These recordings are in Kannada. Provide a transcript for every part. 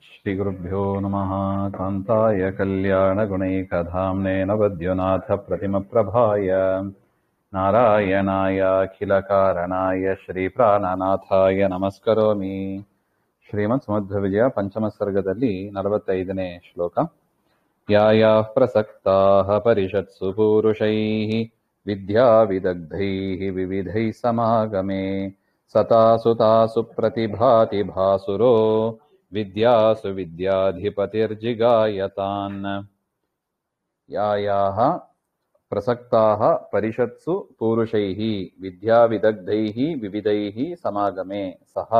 ಶ್ರೀಗುರುಭ್ಯೋ ನಮಃ. ಕಾಂತಾಯ ಕಲ್ಯಾಣಗುಣೈಕಧಾಮ್ನೇ ನವದ್ಯುನಾಥ ಪ್ರತಿಮಪ್ರಭಾಯ ನಾರಾಯಣಾಯ ಅಖಿಲಕಾರಣಾಯ ಶ್ರೀಪ್ರಾಣನಾಥಾಯ ನಮಸ್ಕರೋಮಿ. ಶ್ರೀಮದ್ ಸಮುದ್ರ ವಿಜಯ ಪಂಚಮ ಸರ್ಗದಲ್ಲಿ 45ನೇ ಶ್ಲೋಕ. ಯಾಯಾಃ ಪ್ರಸಕ್ತಾಃ ಪರಿಷತ್ಸು ಪೂರುಷೈಃ ವಿದ್ಯಾವಿದಗ್ಧೈಃ ವಿವಿಧೈಃ ಸಮಾಗಮೇ ಸತಾಸು ತಾಸು ಪ್ರತಿಭಾತಿ ಭಾಸುರೋ ವಿದ್ಯಾಸು ವಿದ್ಯಾಧಿಪತಿರ್ಜಿಗಾಯತಾನ್. ಯಾಯಾಃ ಪ್ರಸಕ್ತಾಃ ಪರಿಷತ್ಸು ಪೂರುಷೈಃ ವಿದ್ಯಾವಿದಗ್ಧೈಃ ವಿವಿಧೈಃ ಸಮಾಗಮೇ ಸಹ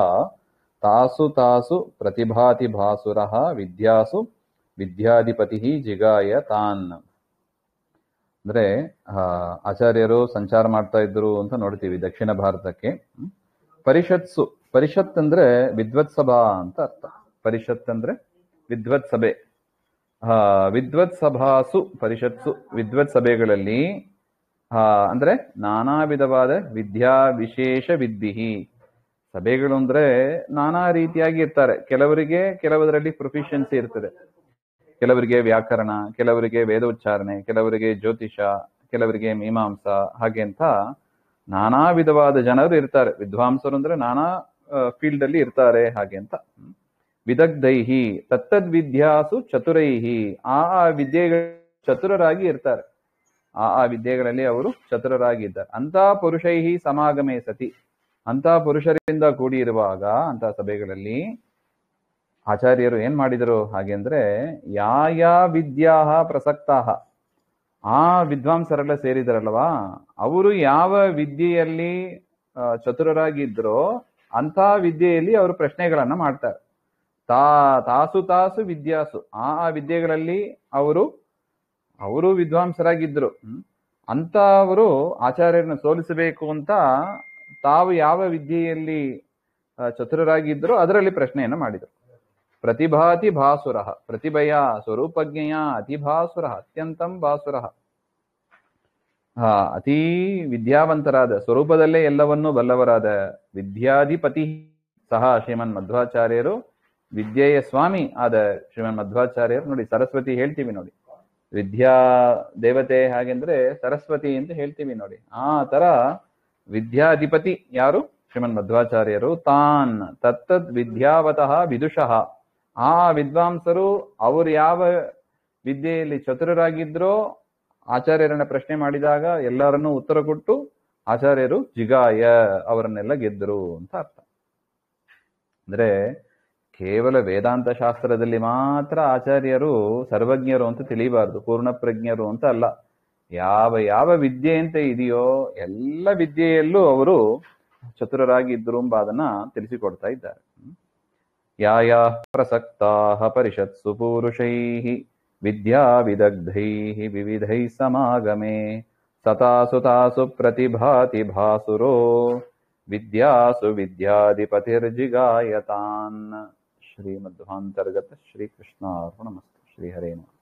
ತಾಸು ತಾಸು ಪ್ರತಿಭಾತಿ ಭಾಸುರಃ ವಿದ್ಯಾಸು ವಿದ್ಯಾಧಿಪತಿ ಜಿಗಾಯತಾನ್. ಅಂದ್ರೆ ಆಚಾರ್ಯರು ಸಂಚಾರ ಮಾಡ್ತಾ ಇದ್ರು ಅಂತ ನೋಡ್ತೀವಿ ದಕ್ಷಿಣ ಭಾರತಕ್ಕೆ. ಪರಿಷತ್ಸು, ಪರಿಷತ್ ಅಂದ್ರೆ ವಿದ್ವತ್ ಸಭಾ ಅಂತ ಅರ್ಥ. ಪರಿಷತ್ ಅಂದ್ರೆ ವಿದ್ವತ್ ಸಭೆ. ವಿದ್ವತ್ ಸಭಾಸು ಪರಿಷತ್ಸು, ವಿದ್ವತ್ ಸಭೆಗಳಲ್ಲಿ ಅಂದ್ರೆ ನಾನಾ ವಿಧವಾದ ವಿದ್ಯಾ ವಿಶೇಷ ವಿದ್ವಿಹಿ. ಸಭೆಗಳು ಅಂದ್ರೆ ನಾನಾ ರೀತಿಯಾಗಿ ಇರ್ತಾರೆ. ಕೆಲವರಿಗೆ ಕೆಲವರಲ್ಲಿ ಪ್ರೊಫಿಷಿಯನ್ಸಿ ಇರ್ತದೆ, ಕೆಲವರಿಗೆ ವ್ಯಾಕರಣ, ಕೆಲವರಿಗೆ ವೇದೋಚ್ಚಾರಣೆ, ಕೆಲವರಿಗೆ ಜ್ಯೋತಿಷ, ಕೆಲವರಿಗೆ ಮೀಮಾಂಸಾ, ಹಾಗೆ ಅಂತ ನಾನಾ ವಿಧವಾದ ಜನರು ಇರ್ತಾರೆ. ವಿದ್ವಾಂಸರು ಅಂದ್ರೆ ನಾನಾ ಫೀಲ್ಡ್ ಅಲ್ಲಿ ಇರ್ತಾರೆ ಹಾಗೆ ಅಂತ. ವಿದಗ್ಧೈಹಿ ತತ್ತದ್ ವಿದ್ಯಾಸು ಚತುರೈಹಿ, ಆ ವಿದ್ಯೆಗಳು ಚತುರರಾಗಿ ಇರ್ತಾರೆ. ಆ ವಿದ್ಯೆಗಳಲ್ಲಿ ಅವರು ಚತುರರಾಗಿ ಇದ್ದಾರೆ. ಅಂತ ಪುರುಷೈಹಿ ಸಮಾಗಮೇ ಸತಿ, ಅಂತ ಪುರುಷರಿಂದ ಕೂಡಿರುವಾಗ ಅಂತ ಸಭೆಗಳಲ್ಲಿ ಆಚಾರ್ಯರು ಏನ್ ಮಾಡಿದರು ಹಾಗೆ ಅಂದ್ರೆ ಯಾ ವಿದ್ಯಾ ಪ್ರಸಕ್ತಾಹ, ಆ ವಿದ್ವಾಂಸರೆಲ್ಲ ಸೇರಿದರಲ್ವಾ, ಅವರು ಯಾವ ವಿದ್ಯೆಯಲ್ಲಿ ಚತುರರಾಗಿದ್ರೋ ಅಂತ ವಿದ್ಯೆಯಲ್ಲಿ ಅವರು ಪ್ರಶ್ನೆಗಳನ್ನ ಮಾಡ್ತಾರೆ. ತಾಸು ತಾಸು ವಿದ್ಯಾಸು, ಆ ವಿದ್ಯೆಗಳಲ್ಲಿ ಅವರು ವಿದ್ವಾಂಸರಾಗಿದ್ರು ಅಂತ ಅವರು ಆಚಾರ್ಯರನ್ನ ಸೋಲಿಸಬೇಕು ಅಂತ ತಾವು ಯಾವ ವಿದ್ಯೆಯಲ್ಲಿ ಚತುರರಾಗಿದ್ರೋ ಅದರಲ್ಲಿ ಪ್ರಶ್ನೆಯನ್ನ ಮಾಡಿದರು. ಪ್ರತಿಭಾತಿ ಭಾಸುರ, ಪ್ರತಿಭೆಯ ಸ್ವರೂಪಜ್ಞೆಯ ಅತಿಭಾಸುರ, ಅತ್ಯಂತಂ ಭಾಸುರ, ಅತೀ ವಿದ್ಯಾವಂತರಾದ, ಸ್ವರೂಪದಲ್ಲೇ ಎಲ್ಲವನ್ನೂ ಬಲ್ಲವರಾದ ವಿದ್ಯಾಧಿಪತಿ ಸಹ ಶ್ರೀಮನ್ ಮಧ್ವಾಚಾರ್ಯರು, ವಿದ್ಯೆಯ ಸ್ವಾಮಿ ಆದ ಶ್ರೀಮನ್ ಮಧ್ವಾಚಾರ್ಯರು. ನೋಡಿ, ಸರಸ್ವತಿ ಹೇಳ್ತೀವಿ ನೋಡಿ, ವಿದ್ಯಾ ದೇವತೆ ಹಾಗೆಂದ್ರೆ ಸರಸ್ವತಿ ಅಂತ ಹೇಳ್ತೀವಿ ನೋಡಿ. ಆ ತರ ವಿದ್ಯಾಧಿಪತಿ ಯಾರು? ಶ್ರೀಮನ್ ಮಧ್ವಾಚಾರ್ಯರು. ತಾನ್ ತತ್ತದ್ ವಿದ್ಯಾವತಃ ವಿದುಷಃ, ಆ ವಿದ್ವಾಂಸರು ಅವರು ಯಾವ ವಿದ್ಯೆಯಲ್ಲಿ ಚತುರರಾಗಿದ್ರೋ ಆಚಾರ್ಯರನ್ನ ಪ್ರಶ್ನೆ ಮಾಡಿದಾಗ ಎಲ್ಲರನ್ನೂ ಉತ್ತರ ಕೊಟ್ಟು ಆಚಾರ್ಯರು ಜಿಗಾಯ, ಅವರನ್ನೆಲ್ಲ ಗೆದ್ದರು ಅಂತ ಅರ್ಥ. ಅಂದ್ರೆ ಕೇವಲ ವೇದಾಂತ ಶಾಸ್ತ್ರದಲ್ಲಿ ಮಾತ್ರ ಆಚಾರ್ಯರು ಸರ್ವಜ್ಞರು ಅಂತ ತಿಳಿಬಾರ್ದು, ಪೂರ್ಣ ಪ್ರಜ್ಞರು ಅಂತ ಅಲ್ಲ. ಯಾವ ಯಾವ ವಿದ್ಯೆ ಅಂತ ಇದೆಯೋ ಎಲ್ಲ ವಿದ್ಯೆಯಲ್ಲೂ ಅವರು ಚತುರರಾಗಿದ್ದರು ಎಂಬ ಅದನ್ನ ತಿಳಿಸಿಕೊಡ್ತಾ ಇದ್ದಾರೆ. ಯಾಯಾ ಪ್ರಸಕ್ತಾಃ ಪರಿಷತ್ಸು ಪೂರುಷೈಃ ವಿದ್ಯಾ ವಿದಗ್ಧೈಃ ವಿವಿಧೈಃ ಸಮಾಗಮೇ ಸತಾಸು ತಾಸು ಪ್ರತಿಭಾತಿ ಭಾಸುರೋ ವಿದ್ಯಾಸು ವಿದ್ಯಾಧಿಪತಿರ್ಜಿಗಾಯತಾನ್. ಶ್ರೀಮಧ್ವಾಂತರ್ಗತ ಶ್ರೀಕೃಷ್ಣಾರ್ಪಣಮಸ್ತು. ಶ್ರೀಹರೇ ನಮಃ.